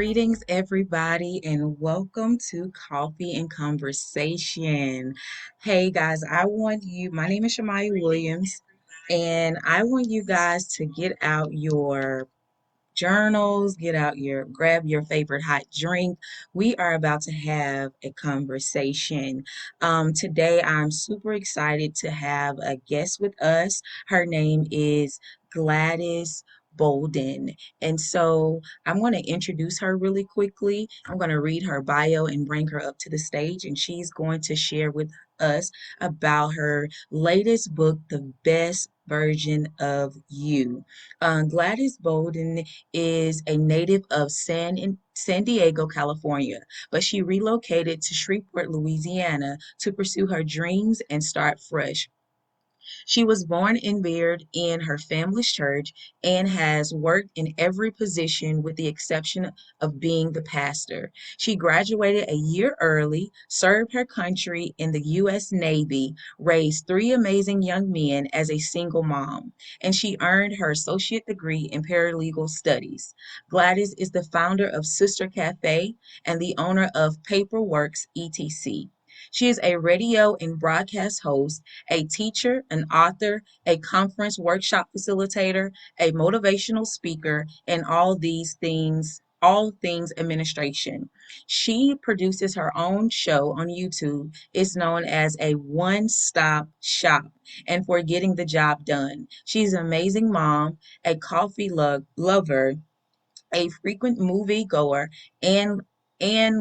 Greetings, everybody, and welcome to Coffee and Conversation. Hey, guys, my name is Shammia Williams, and I want you guys to get out your journals, grab your favorite hot drink. We are about to have a conversation. Today, I'm super excited to have a guest with us. Her name is Gladys Bolden. And so I'm going to introduce her really quickly. I'm going to read her bio and bring her up to the stage, and she's going to share with us about her latest book, The Best Version of You. Gladys Bowden is a native of San Diego, California, but she relocated to Shreveport, Louisiana to pursue her dreams and start fresh. She was born and reared in her family's church and has worked in every position with the exception of being the pastor. She graduated a year early, served her country in the U.S. Navy, raised three amazing young men as a single mom, and she earned her associate degree in paralegal studies. Gladys is the founder of Sister Cafe and the owner of Paperworks ETC. She is a radio and broadcast host, a teacher, an author, a conference workshop facilitator, a motivational speaker, and all things administration. She produces her own show on YouTube. It's known as a one-stop shop and for getting the job done. She's an amazing mom, a lover, a frequent movie goer, and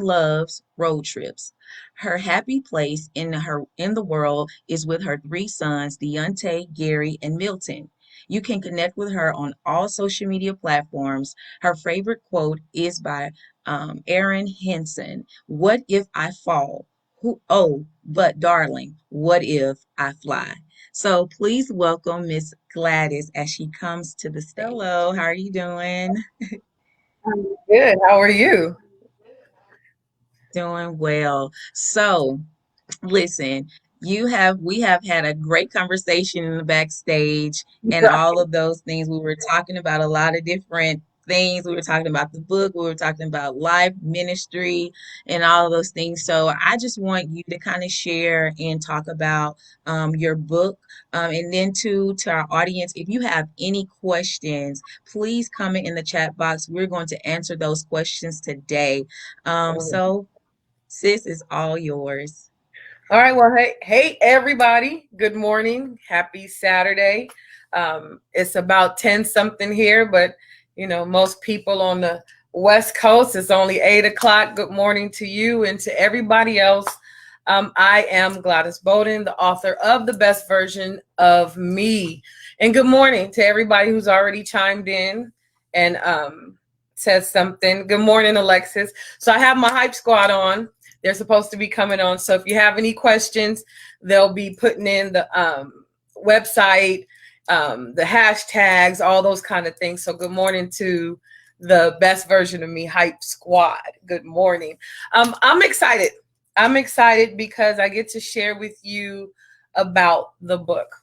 loves road trips. Her happy place in the world is with her three sons, Deontay, Gary, and Milton. You can connect with her on all social media platforms. Her favorite quote is by Aaron Henson. What if I fall? But darling, what if I fly? So please welcome Miss Gladys as she comes to the stage. Hello, how are you doing? I'm good. How are you? Doing well. So, listen, we have had a great conversation in the backstage and all of those things. We were talking about a lot of different things. We were talking about the book, we were talking about life ministry and all of those things. So I just want you to kind of share and talk about your book. And then to our audience, if you have any questions, please comment in the chat box. We're going to answer those questions today. So sis is all yours. All right. Well, hey, everybody. Good morning. Happy Saturday. It's about 10 something here, but most people on the West Coast, it's only 8 o'clock. Good morning to you and to everybody else. I am Gladys Bowden, the author of The Best Version of Me. And good morning to everybody who's already chimed in and said something. Good morning, Alexis. So I have my hype squad on. They're supposed to be coming on. So if you have any questions, they'll be putting in the website, the hashtags, all those kind of things. So good morning to the Best Version of Me hype squad. Good morning. I'm excited. I'm excited because I get to share with you about the book.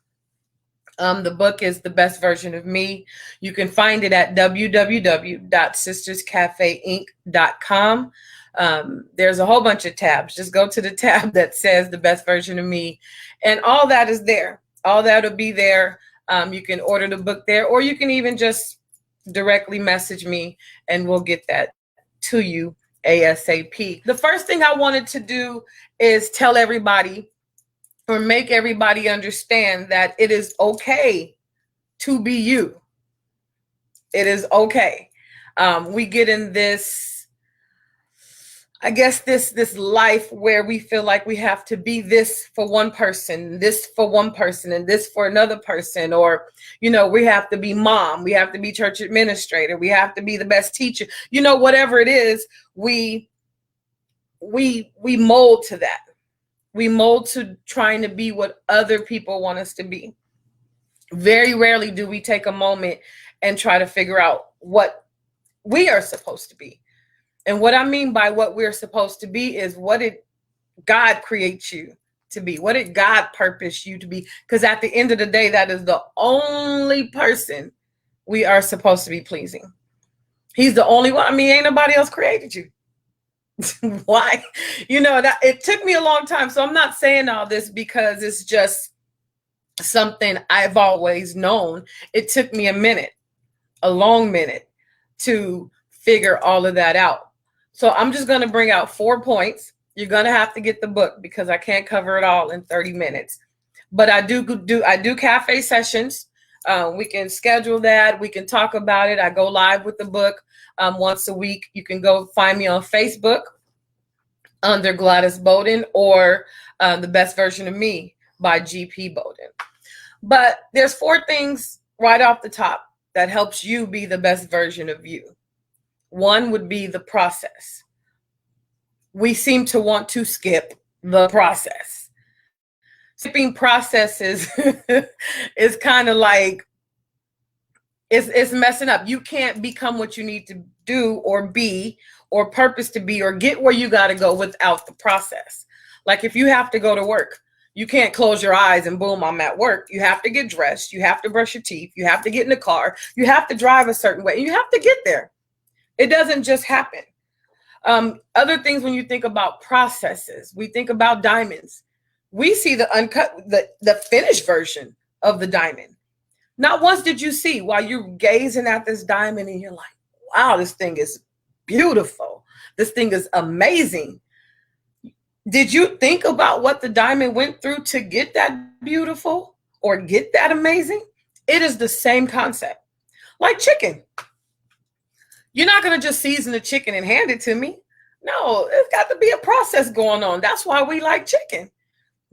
The book is The Best Version of Me. You can find it at www.sisterscafeinc.com. There's a whole bunch of tabs. Just go to the tab that says The Best Version of Me, and all that is there. All that will be there. You can order the book there, or you can even just directly message me, and we'll get that to you ASAP. The first thing I wanted to do is tell everybody or make everybody understand that it is okay to be you. It is okay. We get in this, I guess, this life where we feel like we have to be this for one person, this for one person, and this for another person. Or, we have to be mom, we have to be church administrator, we have to be the best teacher. Whatever it is, we mold to that. We mold to trying to be what other people want us to be. Very rarely do we take a moment and try to figure out what we are supposed to be. And what I mean by what we're supposed to be is, what did God create you to be? What did God purpose you to be? Because at the end of the day, that is the only person we are supposed to be pleasing. He's the only one. I mean, ain't nobody else created you. Why? That it took me a long time. So I'm not saying all this because it's just something I've always known. It took me a long minute to figure all of that out. So I'm just going to bring out 4 points. You're going to have to get the book because I can't cover it all in 30 minutes. But I do cafe sessions. We can schedule that. We can talk about it. I go live with the book once a week. You can go find me on Facebook under Gladys Bowden or The Best Version of Me by GP Bowden. But there's 4 things right off the top that helps you be the best version of you. One would be the process. We seem to want to skip the process. Skipping processes is kind of like, it's messing up. You can't become what you need to do or be or purpose to be or get where you got to go without the process. Like if you have to go to work, you can't close your eyes and boom, I'm at work. You have to get dressed. You have to brush your teeth. You have to get in the car. You have to drive a certain way. You have to get there. It doesn't just happen. Other things when you think about processes, we think about diamonds. We see the uncut, the finished version of the diamond. Not once did you see while you're gazing at this diamond and you're like, wow, this thing is beautiful. This thing is amazing. Did you think about what the diamond went through to get that beautiful or get that amazing? It is the same concept. Like chicken. You're not going to just season the chicken and hand it to me. No, it's got to be a process going on. That's why we like chicken,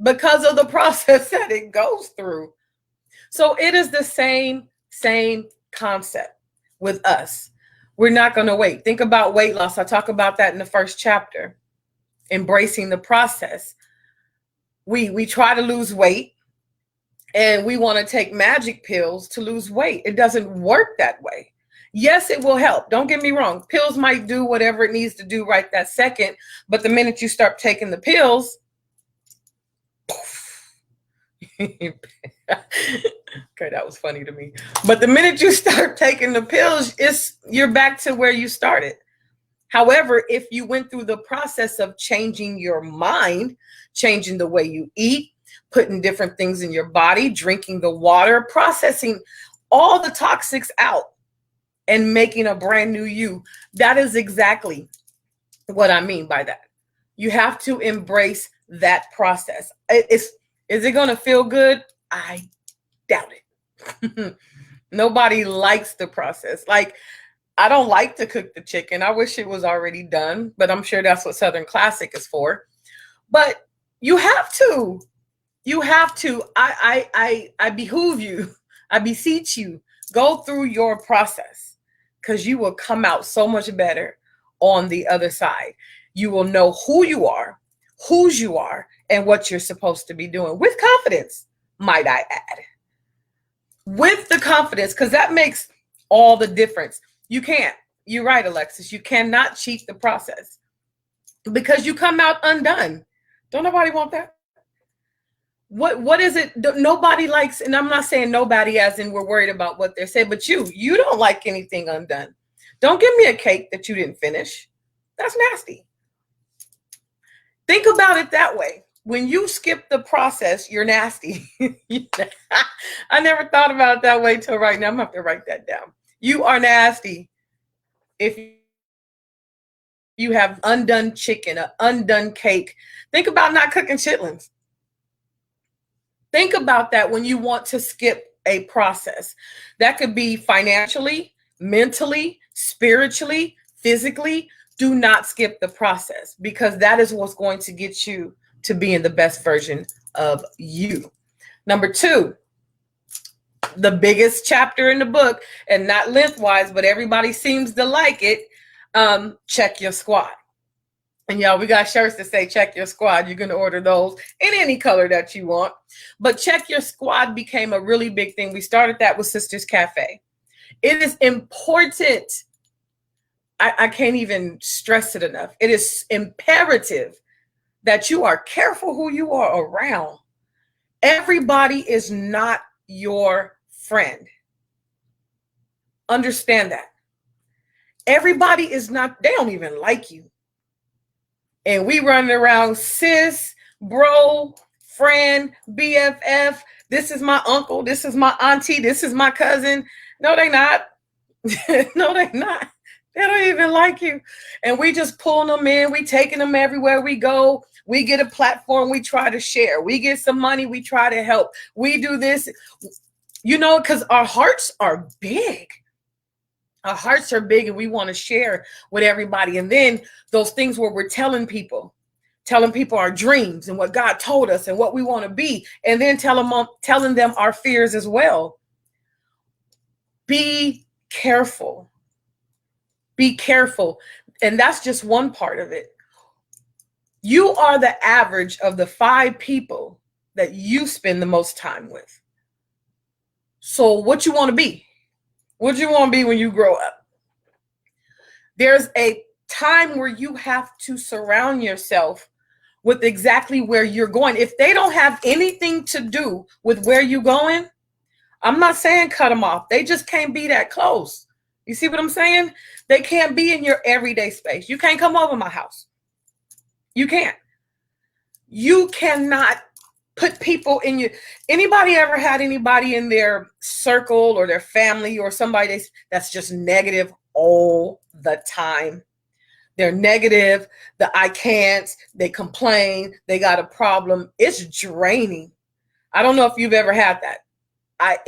because of the process that it goes through. So it is the same concept with us. We're not going to wait. Think about weight loss. I talk about that in the first chapter. Embracing the process. We try to lose weight and we want to take magic pills to lose weight. It doesn't work that way. Yes, it will help. Don't get me wrong. Pills might do whatever it needs to do right that second. But the minute you start taking the pills, okay, that was funny to me. But the minute you start taking the pills, you're back to where you started. However, if you went through the process of changing your mind, changing the way you eat, putting different things in your body, drinking the water, processing all the toxics out and making a brand new you, that is exactly what I mean by that. You have to embrace that process. Is it going to feel good? I doubt it. Nobody likes the process. Like, I don't like to cook the chicken. I wish it was already done, but I'm sure that's what Southern Classic is for. But you have to. You have to. I behoove you. I beseech you. Go through your process because you will come out so much better on the other side. You will know who you are, whose you are, and what you're supposed to be doing with confidence, might I add. With the confidence, because that makes all the difference. You can't. You're right, Alexis. You cannot cheat the process because you come out undone. Don't nobody want that? What is it? Nobody likes, and I'm not saying nobody as in we're worried about what they're saying, but you don't like anything undone. Don't give me a cake that you didn't finish. That's nasty. Think about it that way. When you skip the process, you're nasty. I never thought about it that way till right now. I'm going to have to write that down. You are nasty if you have undone chicken, an undone cake. Think about not cooking chitlins. Think about that when you want to skip a process. That could be financially, mentally, spiritually, physically. Do not skip the process because that is what's going to get you to being the best version of you. Number 2. The biggest chapter in the book, and not lengthwise, but everybody seems to like it. Check your squad. And y'all, we got shirts that say check your squad. You're going to order those in any color that you want. But check your squad became a really big thing. We started that with Sisters Cafe. It is important. I can't even stress it enough. It is imperative that you are careful who you are around. Everybody is not your friend. Understand that. Everybody is not, they don't even like you. And we running around sis, bro, friend, BFF. This is my uncle. This is my auntie. This is my cousin. No, they not. No, they not. They don't even like you. And we just pulling them in. We taking them everywhere we go. We get a platform. We try to share. We get some money. We try to help. We do this, because our hearts are big. Our hearts are big and we want to share with everybody. And then those things where we're telling people our dreams and what God told us and what we want to be. And then telling them our fears as well. Be careful. Be careful. And that's just one part of it. You are the average of the 5 people that you spend the most time with. So what you want to be? What you want to be when you grow up? There's a time where you have to surround yourself with exactly where you're going. If they don't have anything to do with where you're going, I'm not saying cut them off. They just can't be that close. You see what I'm saying? They can't be in your everyday space. You can't come over my house. You can't. You cannot put people in your, anybody ever had anybody in their circle or their family or somebody that's just negative all the time? They're negative, I can't, they complain, they got a problem. It's draining. I don't know if you've ever had that.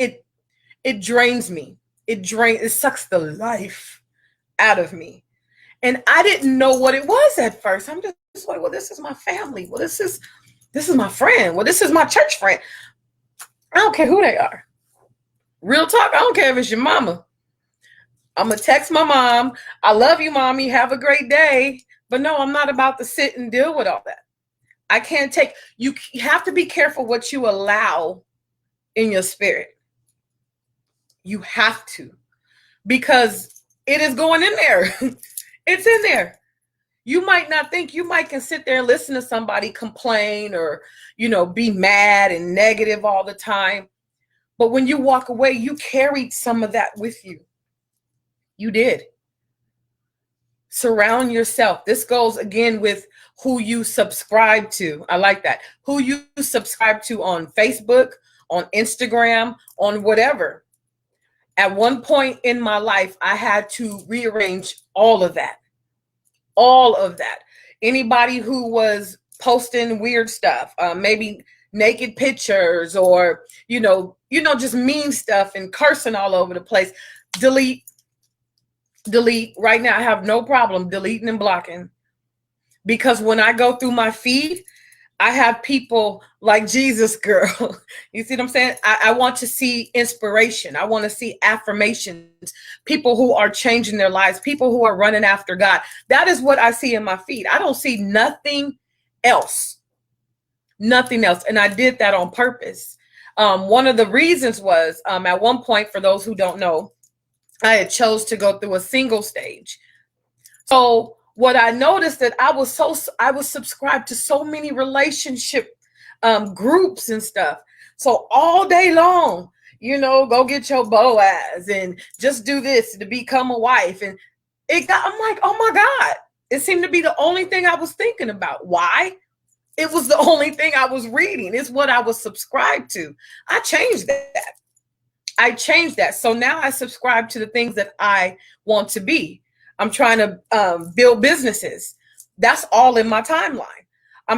It drains me. It sucks the life out of me. And I didn't know what it was at first. I'm just like, well, this is my family. Well, this is my friend. Well, this is my church friend. I don't care who they are. Real talk, I don't care if it's your mama. I'm going to text my mom. I love you, mommy. Have a great day. But no, I'm not about to sit and deal with all that. I can't take, you have to be careful what you allow in your spirit. You have to, because it is going in there. It's in there. You might not think, you might can sit there and listen to somebody complain or, be mad and negative all the time. But when you walk away, you carried some of that with you. You did. Surround yourself. This goes again with who you subscribe to. I like that. Who you subscribe to on Facebook, on Instagram, on whatever. At one point in my life, I had to rearrange all of that. All of that. Anybody who was posting weird stuff, maybe naked pictures or, just mean stuff and cursing all over the place, delete. Right now, I have no problem deleting and blocking, because when I go through my feed, I have people like Jesus, girl. You see what I'm saying? I want to see inspiration. I want to see affirmations, people who are changing their lives, people who are running after God. That is what I see in my feed. I don't see nothing else. Nothing else. And I did that on purpose. One of the reasons was at one point, for those who don't know, I had chose to go through a single stage. So what I noticed that I was subscribed to so many relationship groups and stuff. So all day long, go get your Boaz and just do this to become a wife. And I'm like, oh my God, it seemed to be the only thing I was thinking about. Why? It was the only thing I was reading. It's what I was subscribed to. I changed that. So now I subscribe to the things that I want to be. I'm trying to build businesses. That's all in my timeline. I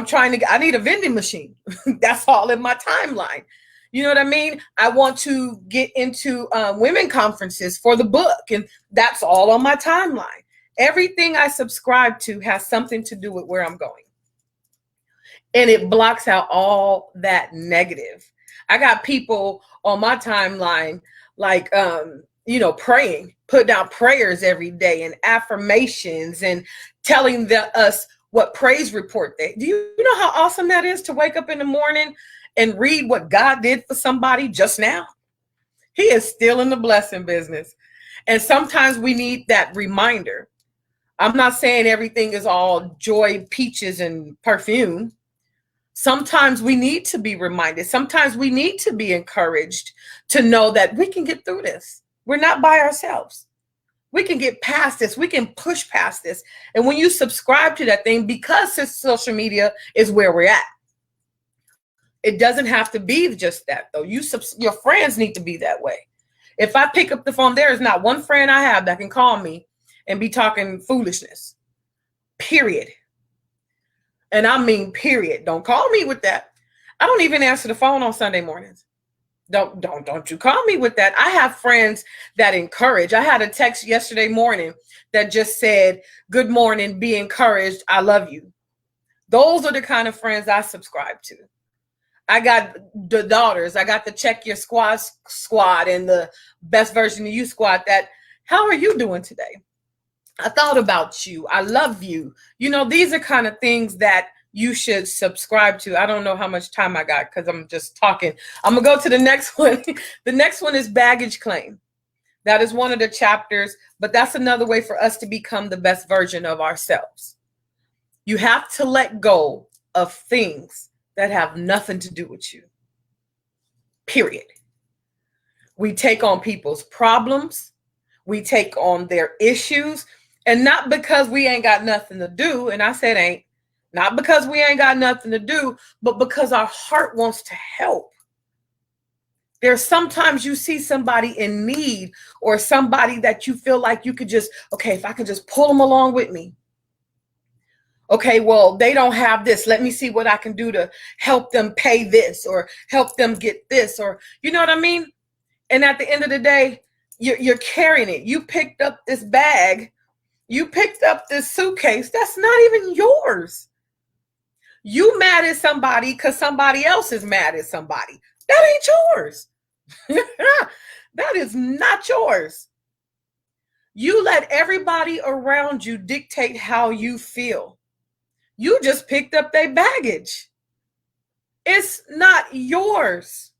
need a vending machine. That's all in my timeline. You know what I mean? I want to get into women conferences for the book, and that's all on my timeline. Everything I subscribe to has something to do with where I'm going. And it blocks out all that negative. I got people on my timeline like, praying, putting out prayers every day and affirmations and telling us what praise report they do. You know how awesome that is to wake up in the morning and read what God did for somebody just now? He is still in the blessing business. And sometimes we need that reminder. I'm not saying everything is all joy, peaches, and perfume. Sometimes we need to be reminded. Sometimes we need to be encouraged to know that we can get through this. We're not by ourselves. We can get past this. We can push past this. And when you subscribe to that thing, because social media is where we're at, it doesn't have to be just that, though. Your friends need to be that way. If I pick up the phone, there is not one friend I have that can call me and be talking foolishness. Period. And I mean, period. Don't call me with that. I don't even answer the phone on Sunday mornings. Don't you call me with that. I have friends that encourage. I had a text yesterday morning that just said, "Good morning, be encouraged. I love you." Those are the kind of friends I subscribe to. I got the daughters. I got the Check Your squad and the Best Version of You squad. How are you doing today? I thought about you. I love you. These are kind of things that you should subscribe to. I don't know how much time I got because I'm just talking. I'm going to go to the next one. The next one is baggage claim. That is one of the chapters, but that's another way for us to become the best version of ourselves. You have to let go of things that have nothing to do with you. Period. We take on people's problems. We take on their issues. And not because we ain't got nothing to do. And I said ain't. Not because we ain't got nothing to do, but because our heart wants to help. There's sometimes you see somebody in need or somebody that you feel like you could just, okay, if I could just pull them along with me. Okay, well, they don't have this. Let me see what I can do to help them pay this or help them get this, or you know what I mean? And at the end of the day, you're carrying it. You picked up this bag. You picked up this suitcase. That's not even yours. You mad at somebody because somebody else is mad at somebody. That ain't yours. That is not yours. You let everybody around you dictate how you feel. You just picked up their baggage. It's not yours.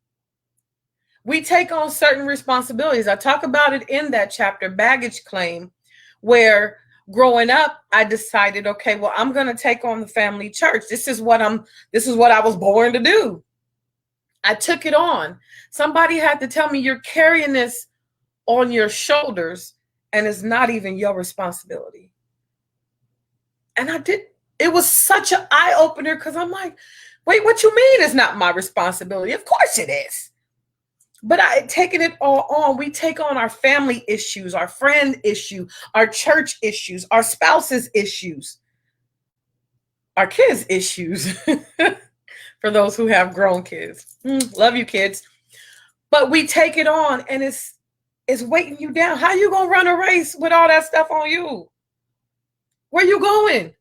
We take on certain responsibilities. I talk about it in that chapter, baggage claim, where growing up, I decided, okay, well, I'm going to take on the family church. This is what I was born to do. I took it on. Somebody had to tell me, you're carrying this on your shoulders and it's not even your responsibility. And I did. It was such an eye opener because I'm like, wait, what you mean it's not my responsibility? Of course it is. But I taken it all on. We take on our family issues, our friend issue, our church issues, our spouse's issues, our kids' issues. For those who have grown kids. Love you, kids. But we take it on and it's weighting you down. How you going to run a race with all that stuff on you? Where you going?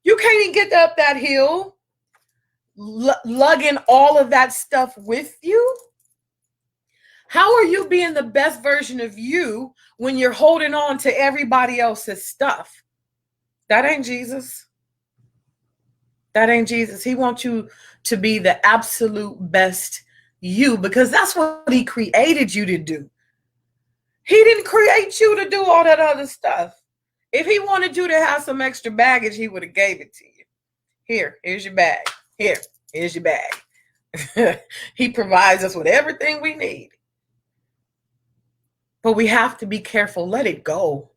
You can't even get up that hill lugging all of that stuff with you. How are you being the best version of you when you're holding on to everybody else's stuff? That ain't Jesus. That ain't Jesus. He wants you to be the absolute best you because that's what he created you to do. He didn't create you to do all that other stuff. If he wanted you to have some extra baggage, he would have gave it to you. Here's your bag. Here's your bag. He provides us with everything we need. But we have to be careful. Let it go.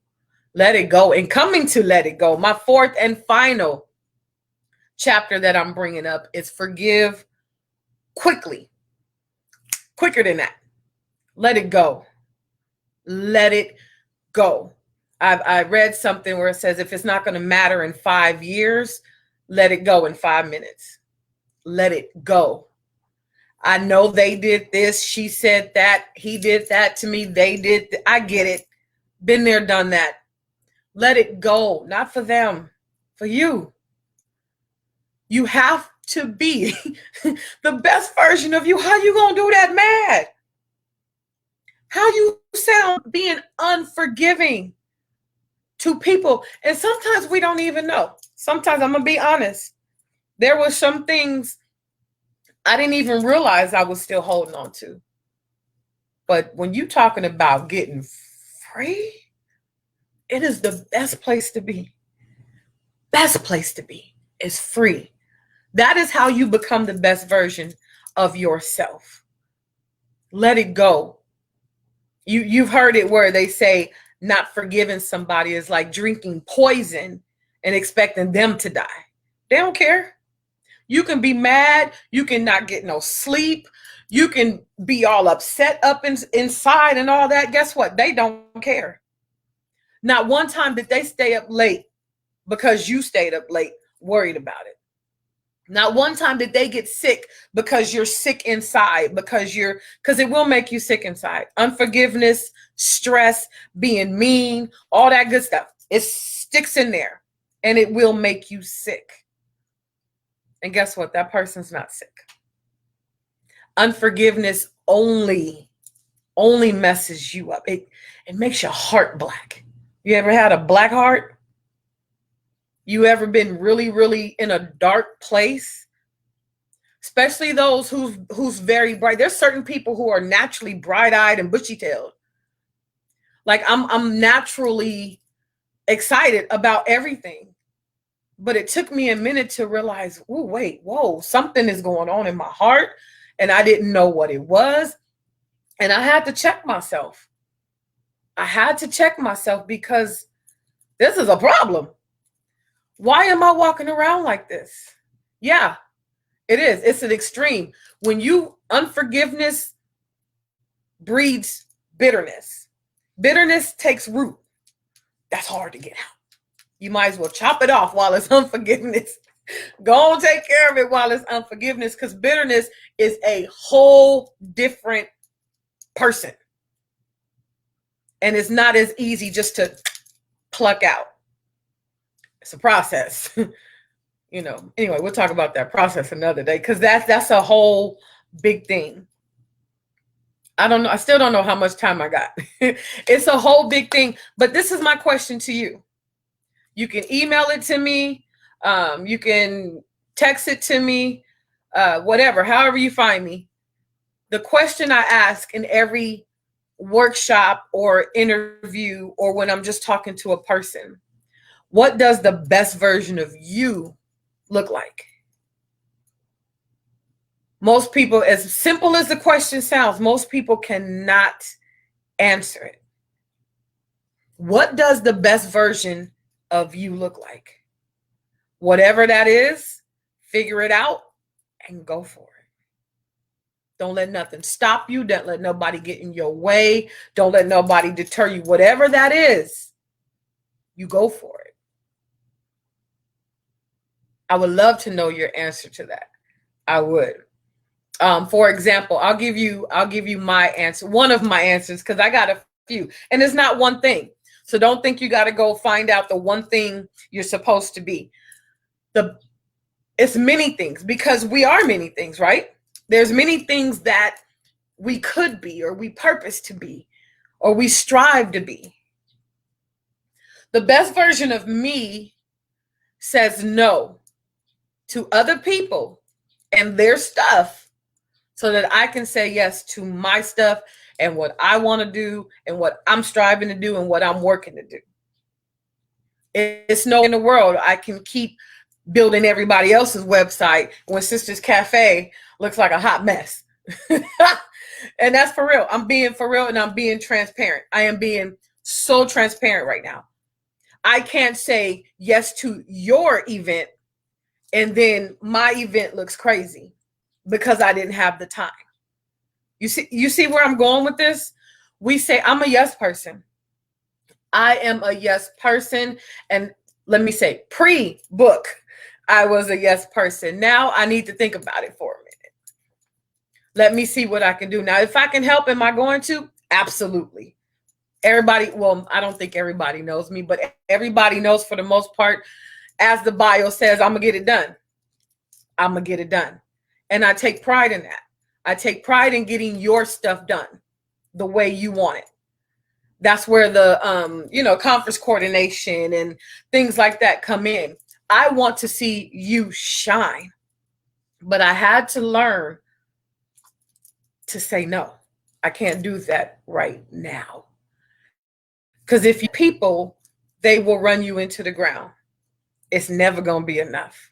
Let it go. And coming to let it go, my fourth and final chapter that I'm bringing up is forgive quickly. Quicker than that. Let it go. Let it go. I read something where it says if it's not going to matter in 5 years, let it go in 5 minutes. Let it go. I know they did this. She said that. He did that to me. They did. I get it. Been there, done that. Let it go. Not for them. For you. You have to be the best version of you. How you going to do that mad? How you sound being unforgiving to people. And sometimes we don't even know. Sometimes I'm going to be honest. There were some things I didn't even realize I was still holding on to. But when you're talking about getting free, it is the best place to be. Best place to be is free. That is how you become the best version of yourself. Let it go. You've heard it where they say, Not forgiving somebody is like drinking poison and expecting them to die. They don't care. You can be mad. You can not get no sleep. You can be all upset inside and all that. Guess what? They don't care. Not one time did they stay up late because you stayed up late worried about it. Not one time did they get sick because you're sick inside, because it will make you sick inside. Unforgiveness, stress, being mean, all that good stuff. It sticks in there and it will make you sick. And guess what? That person's not sick. Unforgiveness only messes you up. It makes your heart black. You ever had a black heart? You ever been really, really in a dark place? Especially those who's very bright. There's certain people who are naturally bright-eyed and bushy-tailed. Like I'm naturally excited about everything. But it took me a minute to realize, oh, wait, whoa, something is going on in my heart. And I didn't know what it was. And I had to check myself. Because this is a problem. Why am I walking around like this? Yeah, it is. It's an extreme. Unforgiveness breeds bitterness. Bitterness takes root. That's hard to get out. You might as well chop it off while it's unforgiveness. Go and take care of it while it's unforgiveness, because bitterness is a whole different person. And it's not as easy just to pluck out. It's a process. Anyway, we'll talk about that process another day, because that's a whole big thing. I don't know. I still don't know how much time I got. It's a whole big thing. But this is my question to you. You can email it to me. You can text it to me, whatever, however you find me. The question I ask in every workshop or interview, or when I'm just talking to a person, what does the best version of you look like? Most people, as simple as the question sounds, most people cannot answer it. What does the best version of you look like? Whatever that is, figure it out and go for it. Don't let nothing stop you. Don't let nobody get in your way. Don't let nobody deter you. Whatever that is, you go for it. I would love to know your answer to that. I would. For example, I'll give you my answer, one of my answers, because I got a few, and it's not one thing. So don't think you got to go find out the one thing you're supposed to be. It's many things, because we are many things, right? There's many things that we could be, or we purpose to be, or we strive to be. The best version of me says no to other people and their stuff, so that I can say yes to my stuff and what I want to do and what I'm striving to do and what I'm working to do. It's no in the world I can keep building everybody else's website when Sisters Cafe looks like a hot mess. And that's for real. I'm being for real, and I'm being transparent. I am being so transparent right now. I can't say yes to your event and then my event looks crazy because I didn't have the time. You see where I'm going with this? We say I'm a yes person. I am a yes person. And let me say, pre-book, I was a yes person. Now I need to think about it for a minute. Let me see what I can do. Now, if I can help, am I going to? Absolutely. Everybody, well, I don't think everybody knows me, but everybody knows for the most part, as the bio says, I'm going to get it done. I'm going to get it done. And I take pride in that. I take pride in getting your stuff done the way you want it. That's where the, conference coordination and things like that come in. I want to see you shine, but I had to learn to say no. I can't do that right now. Because if you people, they will run you into the ground. It's never going to be enough.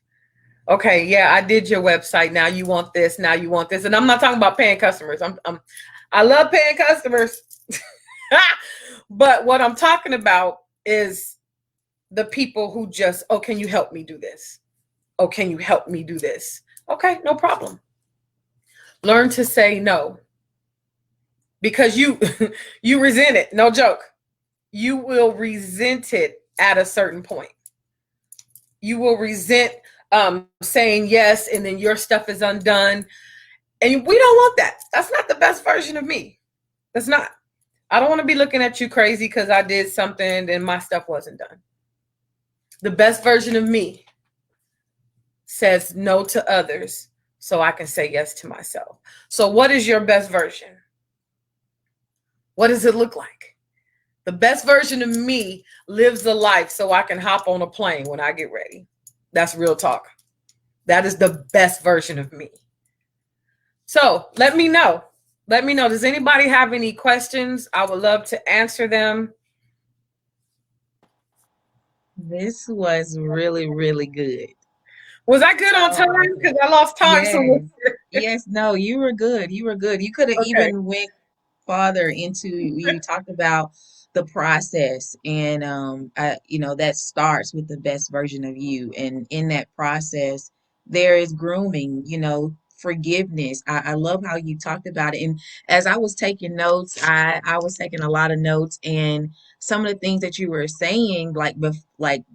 Okay, yeah, I did your website. Now you want this. Now you want this. And I'm not talking about paying customers. I love paying customers. But what I'm talking about is the people who just, oh, can you help me do this? Oh, can you help me do this? Okay, no problem. Learn to say no, because you you resent it. No joke. You will resent it at a certain point. You will resent saying yes, and then your stuff is undone. And we don't want that. That's not the best version of me. That's not. I don't want to be looking at you crazy because I did something and my stuff wasn't done. The best version of me says no to others so I can say yes to myself. So, what is your best version? What does it look like? The best version of me lives a life so I can hop on a plane when I get ready. That's real talk. That is the best version of me. So let me know. Let me know. Does anybody have any questions? I would love to answer them. This was really, really good. Was I good on So time? awesome. Because I lost time somewhere. Yes. Yes, no, you were good. You were good. You could have Okay. even went farther into, you talked about the process, and that starts with the best version of you, and in that process there is grooming, forgiveness. I love how you talked about it, and as I was taking notes, I was taking a lot of notes, and some of the things that you were saying, like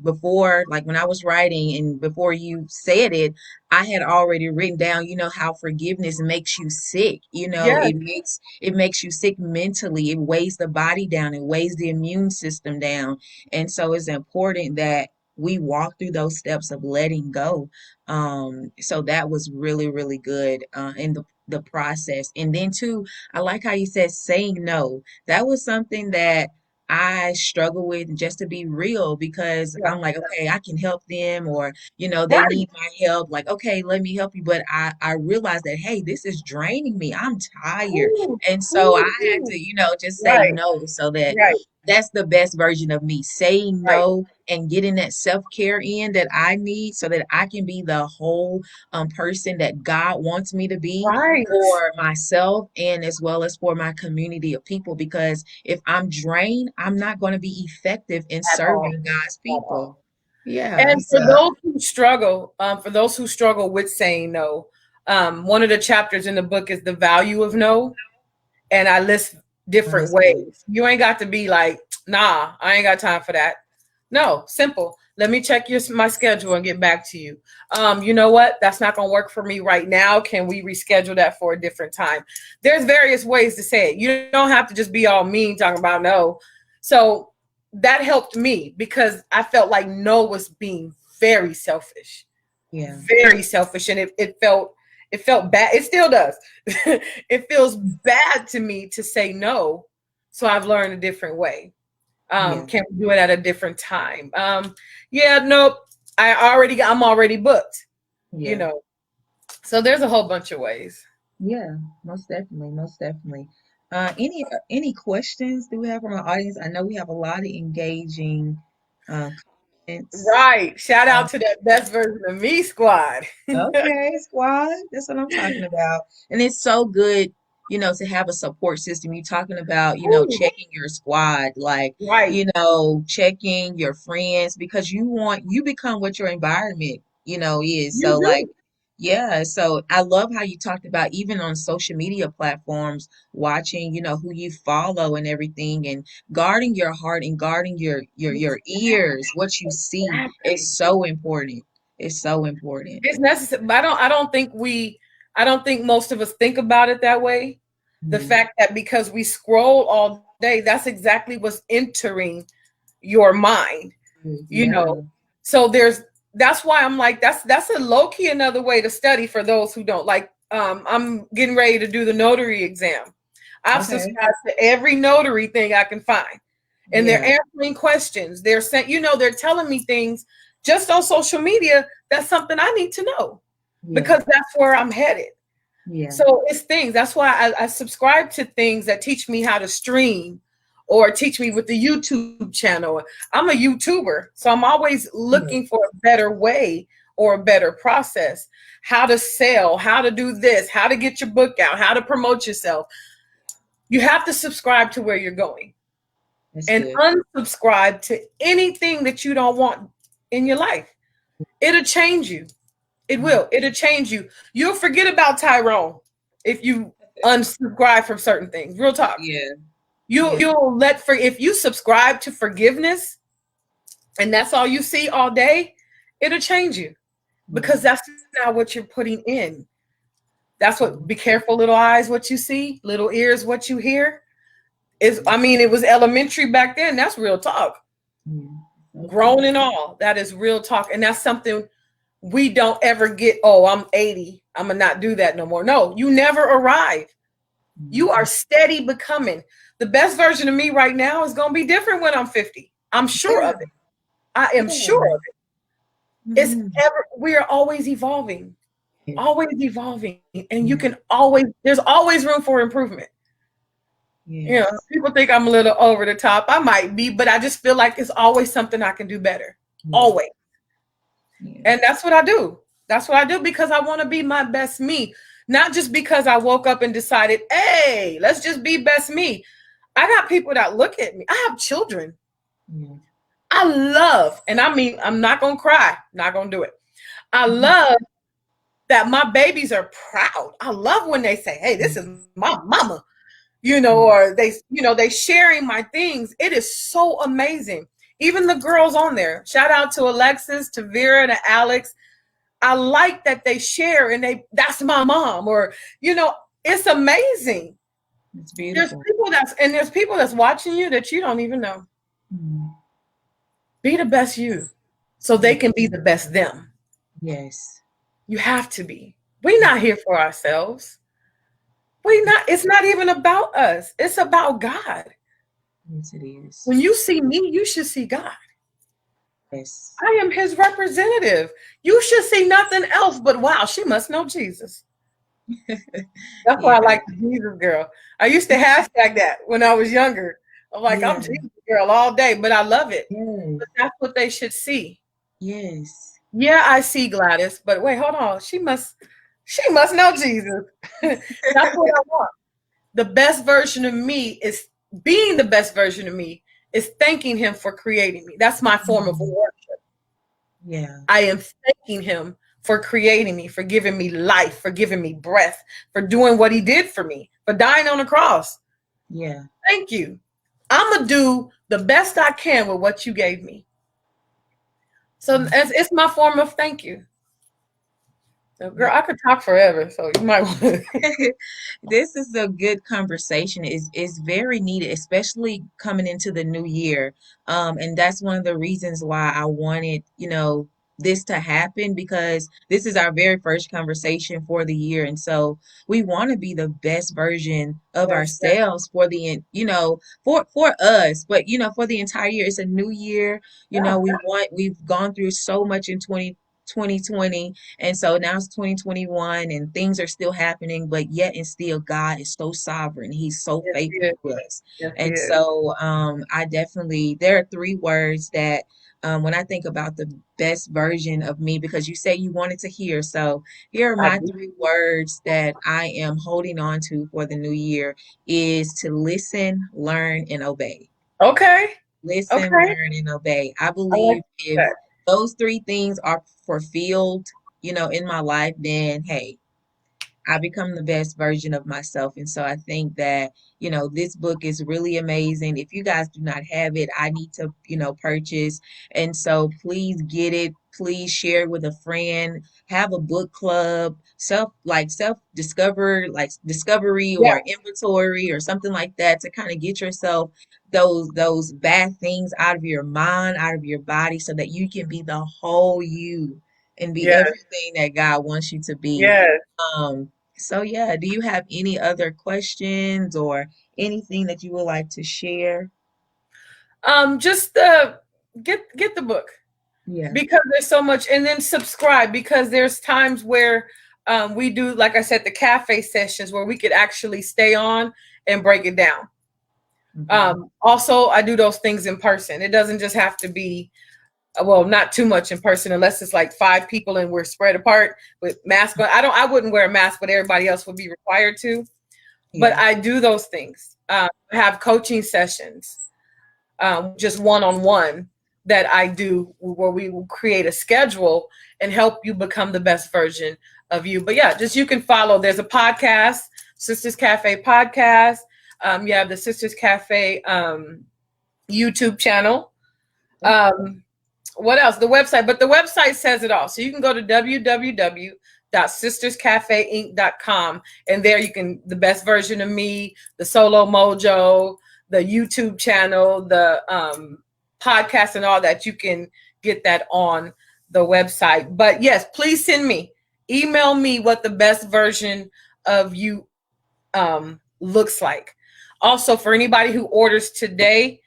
before, like when I was writing and before you said it, I had already written down, how forgiveness makes you sick. Yes. It makes you sick mentally. It weighs the body down. It weighs the immune system down. And so it's important that we walk through those steps of letting go. So that was really, really good in the process. And then too, I like how you said saying no. That was something that I struggle with, just to be real, because Yeah. I'm like, okay, I can help them, or they Right. need my help, like, okay, let me help you, but I realized that, hey, this is draining me, I'm tired. Ooh, And so I ooh, had to, ooh. just say Right. no, so that Right. that's the best version of me, saying Right. no and getting that self-care in that I need, so that I can be the whole person that God wants me to be, Right. for myself and as well as for my community of people. Because if I'm drained, I'm not going to be effective in At all. serving God's At people. all. Yeah. And So for those who struggle with saying no, one of the chapters in the book is the value of no, and I list oh, different that's good. ways. You ain't got to be like, nah, I ain't got time for that. No, simple. Let me check my schedule and get back to you. You know what? That's not going to work for me right now. Can we reschedule that for a different time? There's various ways to say it. You don't have to just be all mean talking about no. So that helped me because I felt like no was being very selfish, Yeah. very selfish, and it felt bad. It still does. It feels bad to me to say no. So I've learned a different way. Yeah. Can we do it at a different time? Yeah, nope. I'm already booked, you Yeah. know. So there's a whole bunch of ways. Yeah. Most definitely. Most definitely. Any questions do we have from our audience? I know we have a lot of engaging comments. Right. Shout Um, out to that best version of me squad. Okay, squad. That's what I'm talking about. And it's so good, to have a support system. You're talking about, Ooh, checking your squad, like, right. checking your friends, because you become what your environment, is. You So, like, do. yeah. So I love how you talked about, even on social media platforms, watching, who you follow and everything, and guarding your heart and guarding your ears, what you see Exactly. is so important. It's so important. It's necessary. But I don't think most of us think about it that way. The Mhm. fact that because we scroll all day, that's exactly what's entering your mind, you know. Yeah, So that's why I'm like, that's a low key another way to study for those who don't like. I'm getting ready to do the notary exam. I've okay. subscribed to every notary thing I can find, and they're Yeah, answering questions. They're saying, they're telling me things just on social media. That's something I need to know yeah, because that's where I'm headed. yeah, So it's things. That's why I subscribe to things that teach me how to stream or teach me with the YouTube channel. I'm a YouTuber, so I'm always looking yes, for a better way or a better process. How to sell, how to do this, how to get your book out, how to promote yourself. You have to subscribe to where you're going. That's and good. unsubscribe to anything that you don't want in your life. It'll change you. It Mm. will. It'll change you. You'll forget about Tyrone if you unsubscribe from certain things. Real talk. Yeah. You Yeah. you'll let for if you subscribe to forgiveness and that's all you see all day, it'll change you Yeah. because that's not what you're putting in. That's what be Yeah. careful, little eyes, what you see, little ears, what you hear. Is Yeah. I mean, it was elementary back then. That's real talk. Yeah. So Grown true. and all. That is real talk. And that's something we don't ever get, oh, I'm 80. I'm gonna not do that no more. No, you never arrive. You are Mhm. steady becoming. The best version of me right now is gonna be different when I'm 50. I'm sure of Yeah. it. I am sure Yeah. of it. It's Hmm. ever we are Yeah. always evolving, and you can Yeah. always there's always room for improvement. You know, Yes. people think I'm a little over the top. I might be, but I just feel like it's always something I can do better. Yeah. Always. Yeah. And that's what I do. That's what I do because I want to be my best me. Not just because I woke up and decided, hey, let's just be best me. I got people that look at me. I have children. Yeah. I love, and I mean, I'm not going to cry, not going to do it. I Mhm. love that my babies are proud. I love when they say, hey, this is Yes. my mama, Yeah. or they sharing my things. It is so amazing. Even the girls on there. Shout out to Alexis, to Vera, to Alex. I like that they share and that's my mom, or it's amazing. It's There's beautiful. people that's watching you that you don't even know. Mhm. Be the best you so they Yeah. can be the best them. Yes. You have to be. We're not here for ourselves. It's not even about us. It's about God. Yes, it is. When you see me, you should see God. Yes. I am his representative. You should see nothing else but wow, she must know Jesus. That's why I Yeah. like the Jesus girl. I used to hashtag that when I was younger. I'm like, I'm Yeah. Jesus girl all day, but I love it. Yes. But that's what they should see. Yes. Yeah, I see Gladys, but wait, hold on. She must know Jesus. That's what I want. The best version of me is being the best version of me is thanking him for creating me. That's my form of Mhm. worship. Yeah. I am thanking him for creating me, for giving me life, for giving me breath, for doing what he did for me, for dying on the cross. Yeah. Thank you. I'm going to do the best I can with what you gave me. So it's my form of thank you. So, girl, I could talk forever, so you might want to. This is a good conversation. Is very needed, especially coming into the new year. And that's one of the reasons why I wanted, this to happen because this is our very first conversation for the year. And so we want to be the best version of Yes, yes, ourselves for for us, but for the entire year. It's a new year. yeah, We've gone through so much in 2020. And so now it's 2021 and things are still happening, but yet and still God is so sovereign. He's so yes, he faithful is. to us. Yes, he And is. so I definitely, there are three words that when I think about the best version of me, because you say you wanted to hear. So here are I my do. three words that I am holding on to for the new year is to listen, learn, and obey. Okay, Listen, okay. learn, and obey. I I like believe if that. those three things are fulfilled, in my life, then hey, I become the best version of myself. And so I think that, this book is really amazing. If you guys do not have it, I need to, purchase. And so please get it. Please share it with a friend. Have a book club, self discover, like discovery Yeah, or inventory or something like that to kind of get yourself those bad things out of your mind, out of your body, so that you can be the whole you and be yeah, everything that God wants you to be. yeah. So yeah, do you have any other questions or anything that you would like to share? Just get the book Yeah. because there's so much, and then subscribe because there's times where we do, like I said, the cafe sessions where we could actually stay on and break it down. Okay. Also, I do those things in person. It doesn't just have to be well, not too much in person unless it's like 5 people and we're spread apart with mask on. I wouldn't wear a mask, but everybody else would be required to. But Yeah. I do those things. I have coaching sessions. just one-on-one that I do, where we will create a schedule and help you become the best version of you. But yeah, just you can follow. There's a podcast, Sisters Cafe podcast. You have the Sisters Cafe YouTube channel. What else? The website, but the website says it all. So you can go to www.sisterscafeinc.com, and there you can, the best version of me, the Solo Mojo, the YouTube channel, the podcast, and all that. You can get that on the website. But yes, please email me what the best version of you looks like. Also, for anybody who orders today,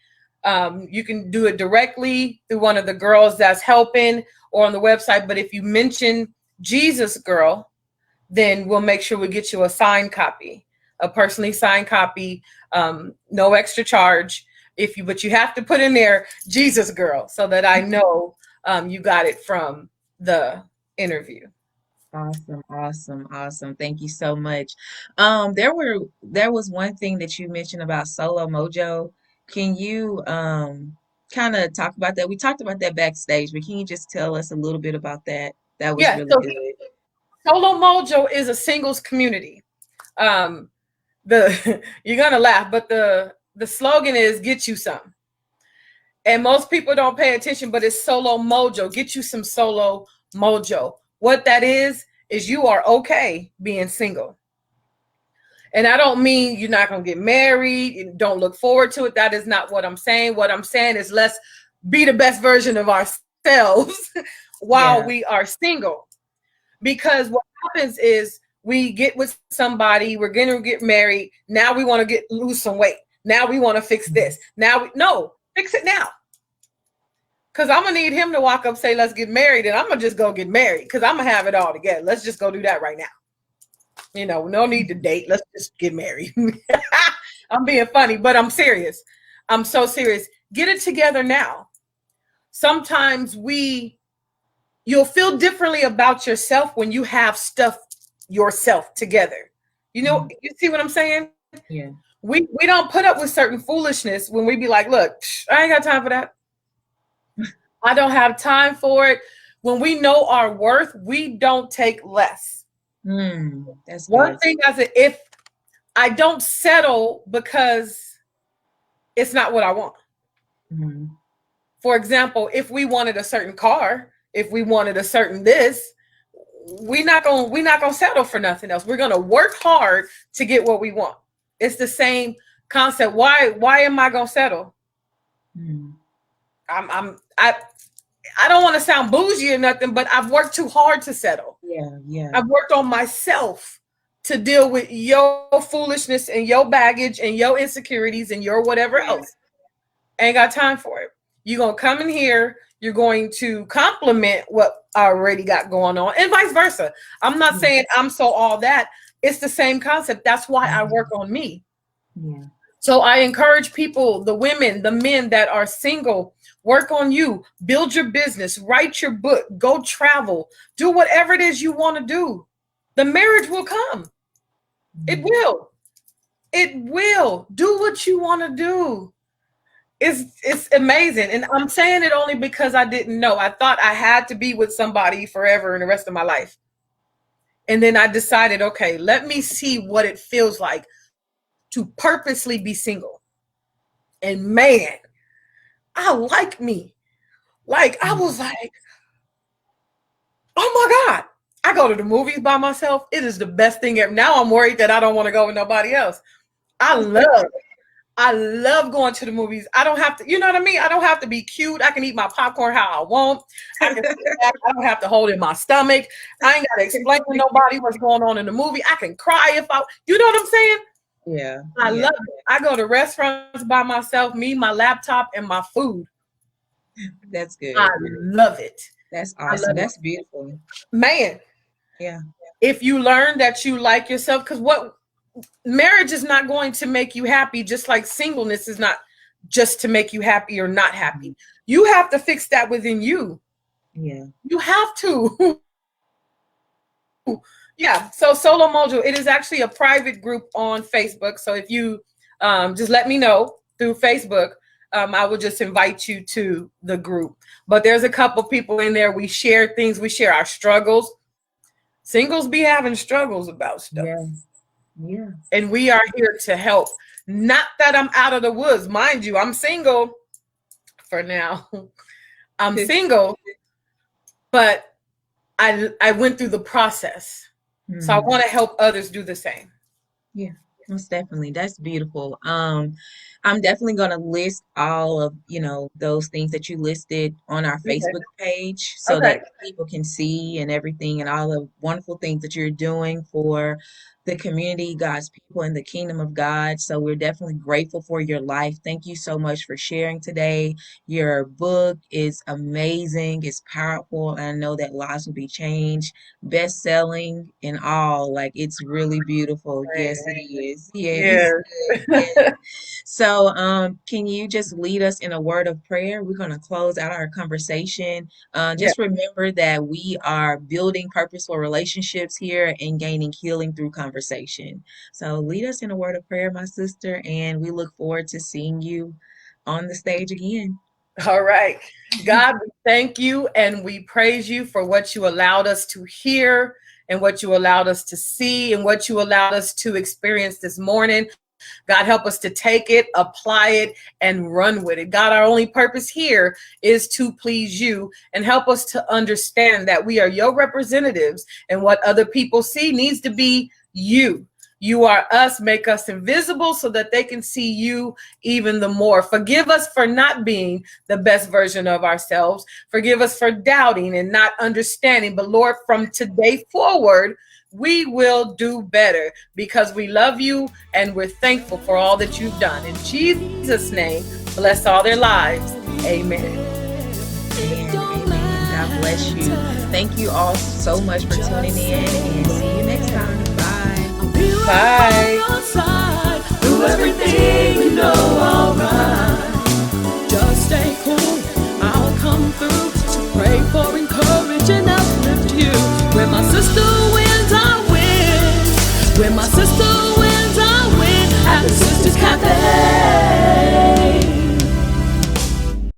you can do it directly through one of the girls that's helping or on the website. But if you mention Jesus Girl, then we'll make sure we get you a signed copy, a personally signed copy, no extra charge. But you have to put in there Jesus Girl so that I know you got it from the interview. Awesome. Thank you so much. There was one thing that you mentioned about Solo Mojo. Can you kind of talk about that? We talked about that backstage, but can you just tell us a little bit about that? That was Yeah, really so good. Solo Mojo is a singles community. You're gonna laugh, but the slogan is "Get you some," and most people don't pay attention. But it's Solo Mojo. Get you some Solo Mojo. What that is you are okay being single. And I don't mean you're not gonna get married. You don't look forward to it. That is not what I'm saying. What I'm saying is let's be the best version of ourselves while we are single. Because what happens is we get with somebody, we're going to get married. Now we want to lose some weight. Now we want to fix this. No, fix it now. Because I'm going to need him to walk up, say, let's get married. And I'm going to just go get married because I'm going to have it all together. Let's just go do that right now. No need to date. Let's just get married. I'm being funny, but I'm serious. I'm so serious. Get it together now. Sometimes you'll feel differently about yourself when you have stuff yourself together. You see what I'm saying? Yeah. We don't put up with certain foolishness when we be like, look, I ain't got time for that. I don't have time for it. When we know our worth, we don't take less. That's one good. thing I said, if I don't settle because it's not what I want. For example, if we wanted a certain car, if we wanted a certain this, we're not gonna settle for nothing else. We're gonna work hard to get what we want. It's the same concept. Why am I gonna settle? I don't want to sound bougie or nothing, but I've worked too hard to settle. Yeah. I've worked on myself to deal with your foolishness and your baggage and your insecurities and your whatever else. Ain't got time for it. You're gonna come in here. You're going to compliment what I already got going on, and vice versa. I'm not saying I'm so all that. It's the same concept. That's why I work on me. Yeah. So I encourage people, the women, the men that are single, work on you, build your business, write your book, go travel, do whatever it is you want to do. The marriage will come. It will. It will. Do what you want to do. It's amazing. And I'm saying it only because I didn't know. I thought I had to be with somebody forever and the rest of my life. And then I decided, okay, let me see what it feels like to purposely be single. And man, I like me. Like, I was like, oh my God, I go to the movies by myself. It is the best thing ever. Now I'm worried that I don't want to go with nobody else. I love going to the movies. I don't have to, you know what I mean? I don't have to be cute. I can eat my popcorn how I want. I can sit back. I don't have to hold in my stomach. I ain't got to explain to nobody what's going on in the movie. I can cry you know what I'm saying? Yeah. I love it. I go to restaurants by myself, me, my laptop, and my food. That's good. I love it. That's awesome. That's beautiful. Man. Yeah. If you learn that you like yourself, because what marriage is not going to make you happy, just like singleness is not just to make you happy or not happy. You have to fix that within you. Yeah. You have to. Yeah. So Solo Mojo, it is actually a private group on Facebook. So if you just let me know through Facebook, I would just invite you to the group. But there's a couple people in there. We share things. We share our struggles. Singles be having struggles about stuff. Yes. Yes. And we are here to help. Not that I'm out of the woods. Mind you, I'm single for now. I'm single, but I went through the process. So I Mhm. want to help others do the same. Yeah, most definitely. That's beautiful. I'm definitely going to list all of, those things that you listed on our Okay. Facebook page so that Okay. people can see and everything and all the wonderful things that you're doing for the community, God's people, and the kingdom of God. So we're definitely grateful for your life. Thank you so much for sharing today. Your book is amazing, it's powerful, and I know that lives will be changed, best selling and all. Like it's really beautiful. Yes, it is. Yes. Yes. Yes. So, can you just lead us in a word of prayer? We're going to close out our conversation. Yeah. Just remember that we are building purposeful relationships here and gaining healing through conversation. So, lead us in a word of prayer, my sister, and we look forward to seeing you on the stage again. All right. God, we thank you and we praise you for what you allowed us to hear and what you allowed us to see and what you allowed us to experience this morning. God, help us to take it, apply it, and run with it. God, our only purpose here is to please you and help us to understand that we are your representatives and what other people see needs to be you. You are us, make us invisible so that they can see you even the more. Forgive us for not being the best version of ourselves. Forgive us for doubting and not understanding. But Lord, from today forward, we will do better because we love you and we're thankful for all that you've done. In Jesus' name, bless all their lives. Amen. And amen. God bless you. Thank you all so much for tuning in and see you next time. Bye. Bye. Do everything you know, alright. Just stay cool, I'll come through to pray for, encourage, and uplift you. When my sister